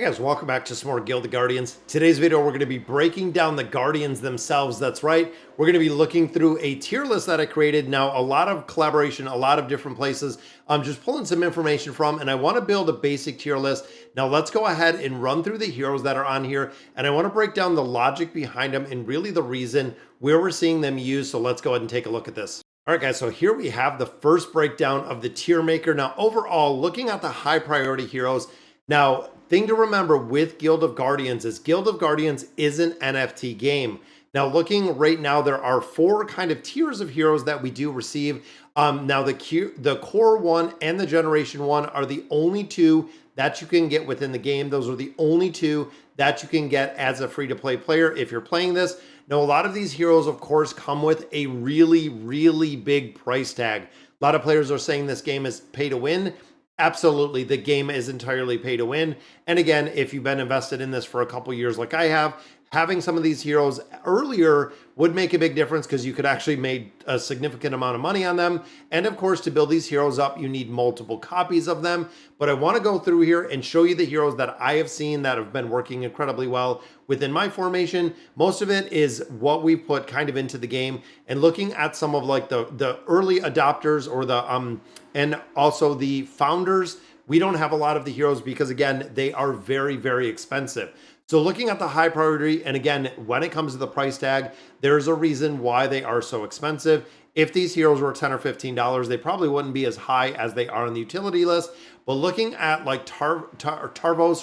Hey guys, welcome back to some more Guild of Guardians. Today's video, we're going to be breaking down the Guardians themselves. That's right. We're going to be looking through a tier list that I created. Now, a lot of collaboration, a lot of different places. I'm just pulling some information from, and I want to build a basic tier list. Now, let's go ahead and run through the heroes that are on here, and I want to break down the logic behind them and really the reason where we're seeing them used. So let's go ahead and take a look at this. All right, guys, so here we have the first breakdown of the tier maker. Now, overall, looking at the high priority heroes, now, thing to remember with Guild of Guardians is Guild of Guardians is an NFT game. Now, looking right now, there are four kind of tiers of heroes that we do receive. Now, the core one and the generation one are the only two that you can get within the game. Those are the only two that you can get as a free-to-play player if you're playing this. Now, a lot of these heroes, of course, come with a really, really big price tag. A lot of players are saying this game is pay to win. Absolutely, the game is entirely pay to win. And again, if you've been invested in this for a couple years like I have, having some of these heroes earlier would make a big difference because you could actually make a significant amount of money on them. And of course, to build these heroes up, you need multiple copies of them. But I want to go through here and show you the heroes that I have seen that have been working incredibly well within my formation. Most of it is what we put kind of into the game, and looking at some of like the early adopters or the and also the founders. We don't have a lot of the heroes because again, they are very, very expensive. So looking at the high priority, and again, when it comes to the price tag, there's a reason why they are so expensive. If these heroes were $10 or $15, they probably wouldn't be as high as they are on the utility list. But looking at like Tavos,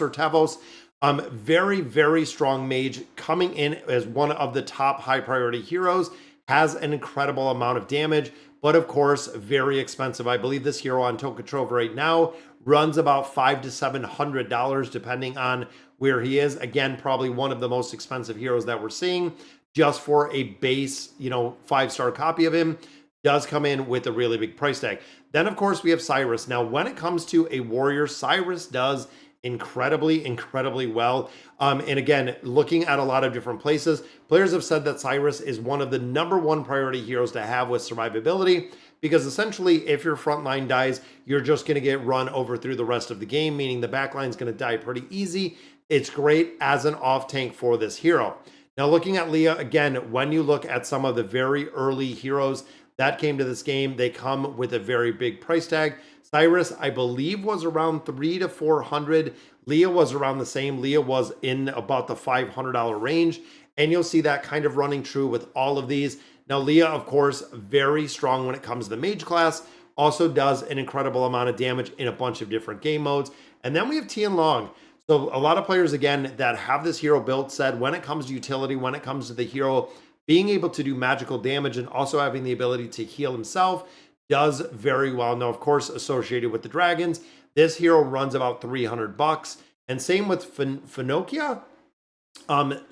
very, very strong mage coming in as one of the top high priority heroes, has an incredible amount of damage, but of course, very expensive. I believe this hero on Token Trove right now runs about $500 to $700 depending on where he is. Again, probably one of the most expensive heroes that we're seeing just for a base, 5-star copy of him. Does come in with a really big price tag. Then, of course, we have Cyrus. Now, when it comes to a warrior, Cyrus does incredibly well. And again, looking at a lot of different places, players have said that Cyrus is one of the #1 priority heroes to have with survivability, because essentially if your front line dies, you're just going to get run over through the rest of the game, meaning the back line is going to die pretty easy. It's great as an off tank for this hero. Now, looking at Leah, again, when you look at some of the very early heroes that came to this game, they come with a very big price tag. Cyrus, I believe, was around $300 to $400. Leah was around the same. Leah was in about the $500 range. And you'll see that kind of running true with all of these. Now, Leah, of course, very strong when it comes to the mage class. Also does an incredible amount of damage in a bunch of different game modes. And then we have Tianlong. So a lot of players, again, that have this hero built said when it comes to utility, when it comes to the hero being able to do magical damage and also having the ability to heal himself, does very well. Now, of course, associated with the dragons, this hero runs about $300. And same with Phenokia,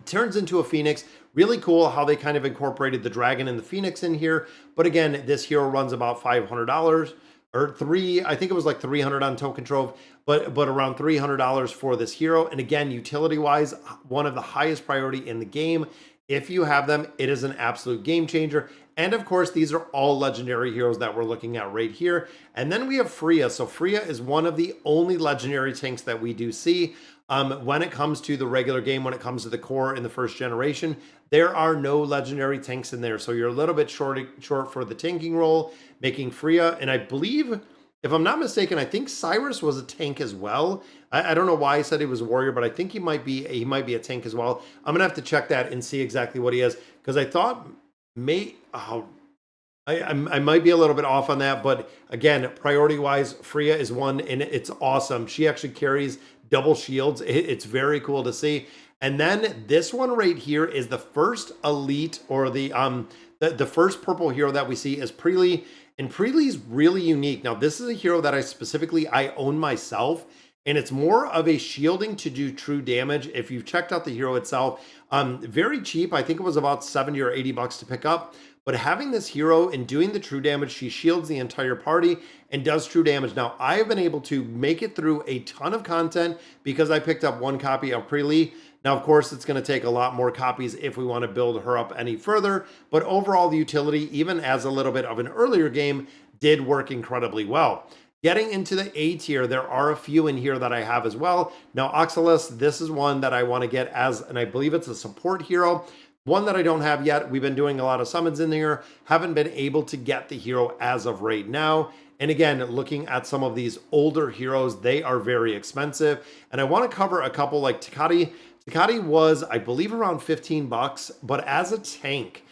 turns into a phoenix. Really cool how they kind of incorporated the dragon and the phoenix in here. But again, this hero runs about $500 or I think it was like 300 on Token Trove, but around $300 for this hero. And again, utility wise, one of the highest priority in the game. If you have them, it is an absolute game changer. And of course, these are all legendary heroes that we're looking at right here. And then we have Freya. So Freya is one of the only legendary tanks that we do see. When it comes to the regular game, when it comes to the core in the first generation, there are no legendary tanks in there. So you're a little bit short for the tanking role, making Freya. And I believe, if I'm not mistaken, I think Cyrus was a tank as well. I don't know why I said he was a warrior, but I think he might be a tank as well. I'm gonna have to check that and see exactly what he is, because I thought I might be a little bit off on that. But again, priority wise, Freya is one, and it's awesome. She actually carries double shields. It's very cool to see. And then this one right here is the first elite, or the first purple hero that we see is Preely. And Preely's really unique. Now, this is a hero that I own myself, and it's more of a shielding to do true damage. If you've checked out the hero itself, very cheap. I think it was about $70 or $80 to pick up. But having this hero and doing the true damage, she shields the entire party and does true damage. Now, I have been able to make it through a ton of content because I picked up one copy of Preely. Now, of course, it's going to take a lot more copies if we want to build her up any further. But overall, the utility, even as a little bit of an earlier game, did work incredibly well. Getting into the A tier, there are a few in here that I have as well. Now, Oxalis, this is one that I want to get as, and I believe it's a support hero. One that I don't have yet. We've been doing a lot of summons in here. Haven't been able to get the hero as of right now. And again, looking at some of these older heroes, they are very expensive. And I want to cover a couple like Takati. Takati was, I believe, around 15 bucks, but as a tank,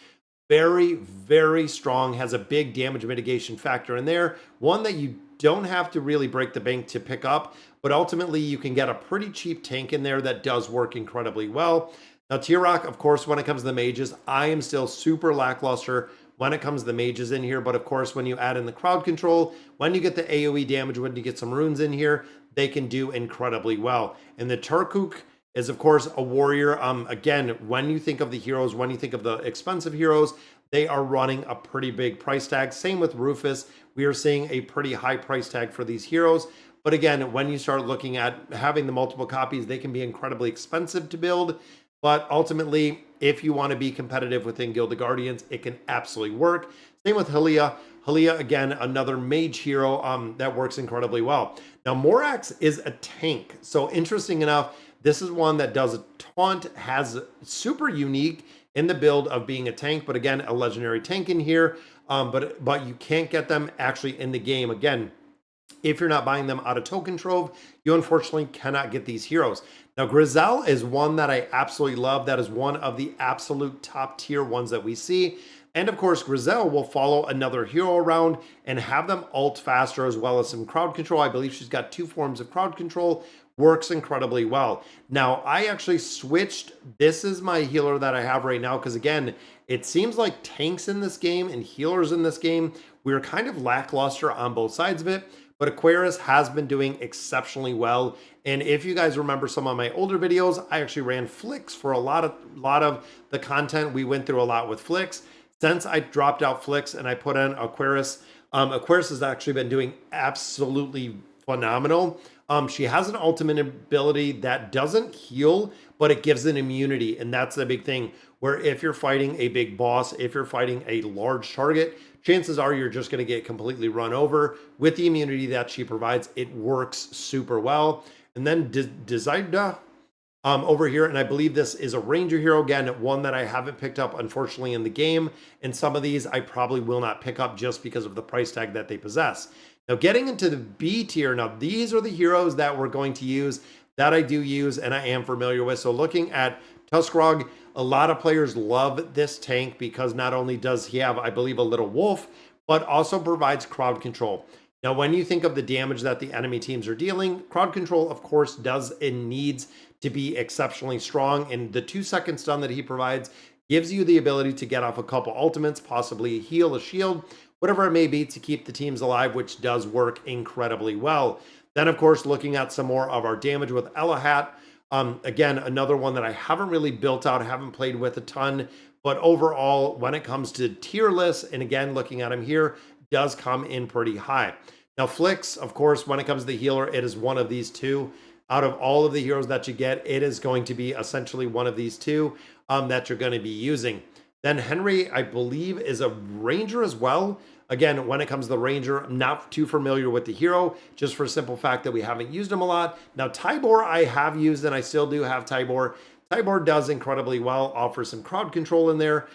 very, very strong, has a big damage mitigation factor in there. One that you don't have to really break the bank to pick up, but ultimately you can get a pretty cheap tank in there that does work incredibly well. Now, T-Rock, of course, when it comes to the mages, I am still super lackluster when it comes to the mages in here. But of course, when you add in the crowd control, when you get the AoE damage, when you get some runes in here, they can do incredibly well. And the Turkuk is, of course, a warrior. Again, when you think of the heroes, when you think of the expensive heroes, they are running a pretty big price tag. Same with Rufus. We are seeing a pretty high price tag for these heroes. But again, when you start looking at having the multiple copies, they can be incredibly expensive to build. But ultimately, if you want to be competitive within Guild of Guardians, it can absolutely work. Same with Hylia. Hylia, again, another mage hero that works incredibly well. Now, Morax is a tank. So interesting enough, this is one that does a taunt, has super unique in the build of being a tank, but again, a legendary tank in here. But you can't get them actually in the game. Again, if you're not buying them out of Token Trove, you unfortunately cannot get these heroes. Now, Grizel is one that I absolutely love. That is one of the absolute top tier ones that we see. And of course, Grizel will follow another hero around and have them ult faster, as well as some crowd control. I believe she's got 2 forms of crowd control. Works incredibly well. Now, I actually switched. This is my healer that I have right now, because again, it seems like tanks in this game and healers in this game, we're kind of lackluster on both sides of it. But Aquarius has been doing exceptionally well. And if you guys remember some of my older videos, I actually ran Flicks for a lot of the content. We went through a lot with Flicks. Since I dropped out Flicks and I put in Aquarius, Aquarius has actually been doing absolutely phenomenal. She has an ultimate ability that doesn't heal, but it gives an immunity. And that's the big thing, where if you're fighting a big boss, if you're fighting a large target, chances are you're just going to get completely run over. With the immunity that she provides, it works super well. And then Desidah over here, and I believe this is a ranger hero, again, one that I haven't picked up, unfortunately, in the game. And some of these I probably will not pick up just because of the price tag that they possess. Now, getting into the B tier, now these are the heroes that we're going to use, that I do use and I am familiar with. So looking at Tuskrog, a lot of players love this tank because not only does he have, I believe, a little wolf, but also provides crowd control. Now, when you think of the damage that the enemy teams are dealing, crowd control, of course, does and needs to be exceptionally strong. And the 2-second stun that he provides gives you the ability to get off a couple ultimates, possibly heal a shield, whatever it may be, to keep the teams alive, which does work incredibly well. Then, of course, looking at some more of our damage with Elahat. Again, another one that I haven't really built out, haven't played with a ton, but overall, when it comes to tier lists, and again, looking at him here, does come in pretty high. Now, Flicks, of course, when it comes to the healer, it is one of these two. Out of all of the heroes that you get, it is going to be essentially one of these two that you're going to be using. Then Henry, I believe, is a ranger as well. Again, when it comes to the ranger, I'm not too familiar with the hero, just for a simple fact that we haven't used him a lot. Now, Tybor I have used, and I still do have Tybor. Tybor does incredibly well, offers some crowd control in there,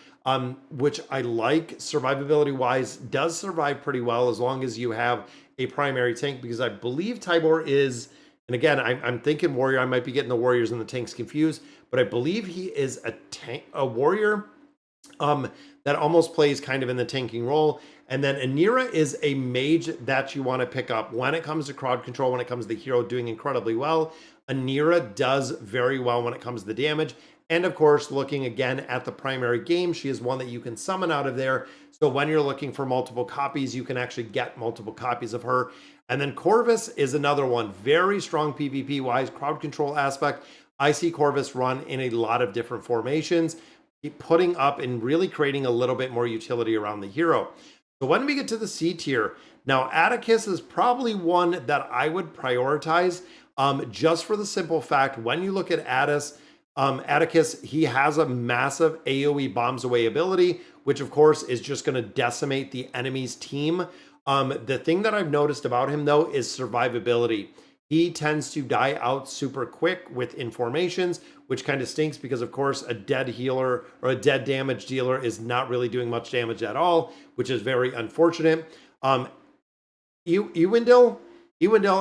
which I like. Survivability-wise, does survive pretty well as long as you have a primary tank, because I believe Tybor is, and again, I'm thinking warrior. I might be getting the warriors and the tanks confused, but I believe he is a warrior that almost plays kind of in the tanking role. And then Anira is a mage that you want to pick up when it comes to crowd control, when it comes to the hero doing incredibly well. Anira does very well when it comes to the damage. And of course, looking again at the primary game, she is one that you can summon out of there. So when you're looking for multiple copies, you can actually get multiple copies of her. And then Corvus is another one, very strong PvP-wise, crowd control aspect. I see Corvus run in a lot of different formations, putting up and really creating a little bit more utility around the hero. So when we get to the C tier, now Atticus is probably one that I would prioritize, just for the simple fact, when you look at Atticus, he has a massive AoE bombs away ability, which of course is just going to decimate the enemy's team. The thing that I've noticed about him though is survivability. He tends to die out super quick with informations, which kind of stinks because, of course, a dead healer or a dead damage dealer is not really doing much damage at all, which is very unfortunate. Ewendil,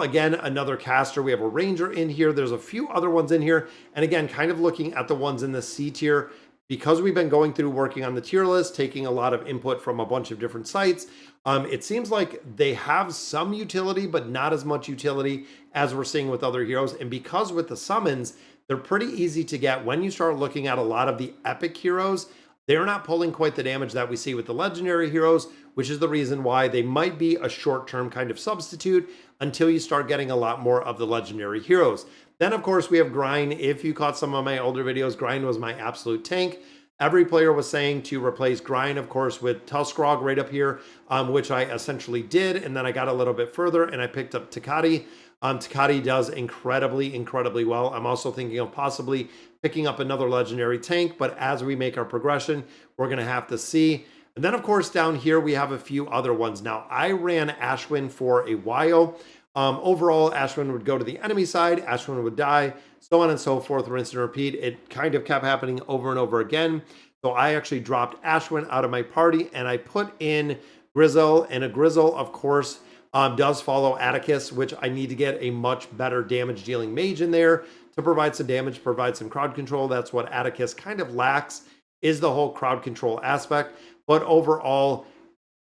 again, another caster. We have a ranger in here. There's a few other ones in here. And again, kind of looking at the ones in the C tier, because we've been going through working on the tier list, taking a lot of input from a bunch of different sites, it seems like they have some utility, but not as much utility as we're seeing with other heroes. And because with the summons, they're pretty easy to get when you start looking at a lot of the epic heroes. They're not pulling quite the damage that we see with the legendary heroes, which is the reason why they might be a short-term kind of substitute until you start getting a lot more of the legendary heroes. Then, of course, we have Grind. If you caught some of my older videos, Grind was my absolute tank. Every player was saying to replace Grind, of course, with Tuskrog right up here, which I essentially did. And then I got a little bit further and I picked up Takati. Takati does incredibly well. I'm also thinking of possibly picking up another legendary tank, but as we make our progression, we're going to have to see. And then, of course, down here, we have a few other ones. Now, I ran Ashwin for a while. Overall, Ashwin would go to the enemy side, Ashwin would die, so on and so forth, rinse and repeat. It kind of kept happening over and over again. So I actually dropped Ashwin out of my party and I put in Grizzle, and a Grizzle, of course, does follow Atticus, which I need to get a much better damage dealing mage in there to provide some damage, provide some crowd control. That's what Atticus kind of lacks, is the whole crowd control aspect. But overall,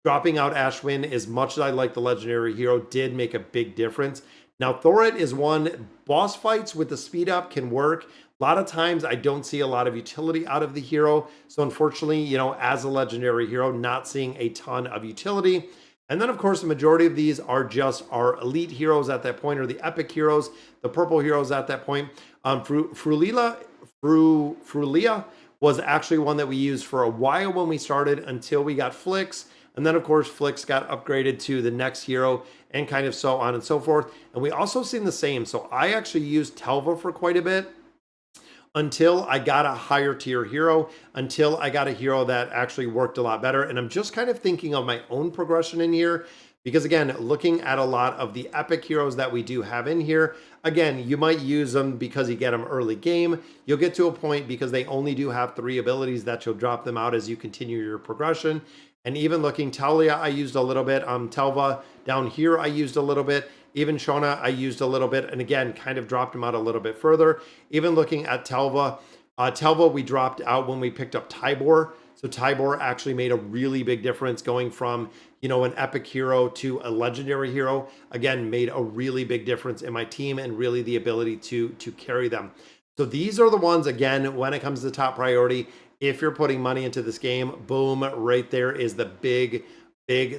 dropping out Ashwin, as much as I like the legendary hero, did make a big difference. Now, Thorit is one. Boss fights with the speed up can work. A lot of times I don't see a lot of utility out of the hero. So unfortunately, you know, as a legendary hero, not seeing a ton of utility. And then, of course, the majority of these are just our elite heroes at that point, or the epic heroes, the purple heroes at that point. Frulia was actually one that we used for a while when we started until we got Flix. And then, of course, Flix got upgraded to the next hero and kind of so on and so forth. And we also seen the same. So I actually used Telva for quite a bit until I got a higher tier hero, until I got a hero that actually worked a lot better. And I'm just kind of thinking of my own progression in here, because again, looking at a lot of the epic heroes that we do have in here, again, you might use them because you get them early game. You'll get to a point because they only do have 3 abilities that you'll drop them out as you continue your progression. And even looking, Talia, I used a little bit. Telva down here, I used a little bit. Even Shona, I used a little bit. And again, kind of dropped him out a little bit further. Even looking at Telva, Telva we dropped out when we picked up Tybor. So Tybor actually made a really big difference going from, you know, an epic hero to a legendary hero. Again, made a really big difference in my team and really the ability to carry them. So these are the ones, again, when it comes to top priority. If you're putting money into this game, boom, right there is the big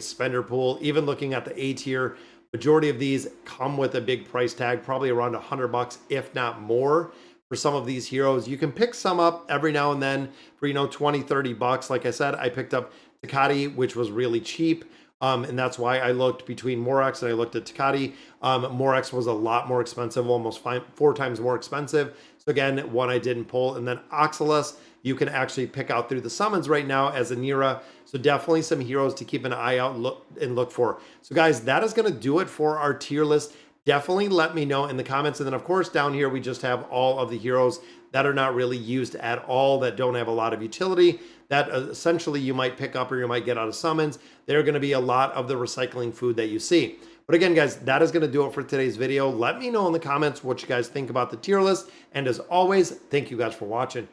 spender pool. Even looking at the A tier, majority of these come with a big price tag, probably around $100, if not more, for some of these heroes. You can pick some up every now and then for, you know, 20, 30 bucks. Like I said, I picked up Takati, which was really cheap. And that's why I looked between Morax and I looked at Takati. Morax was a lot more expensive, almost 4 times more expensive. So again, one I didn't pull. And then Oxalis, you can actually pick out through the summons right now as a Nira. So definitely some heroes to keep an eye out and look for. So guys, that is going to do it for our tier list. Definitely let me know in the comments. And then, of course, down here, we just have all of the heroes that are not really used at all, that don't have a lot of utility, that essentially you might pick up or you might get out of summons. They're going to be a lot of the recycling food that you see. But again, guys, that is going to do it for today's video. Let me know in the comments what you guys think about the tier list. And as always, thank you guys for watching.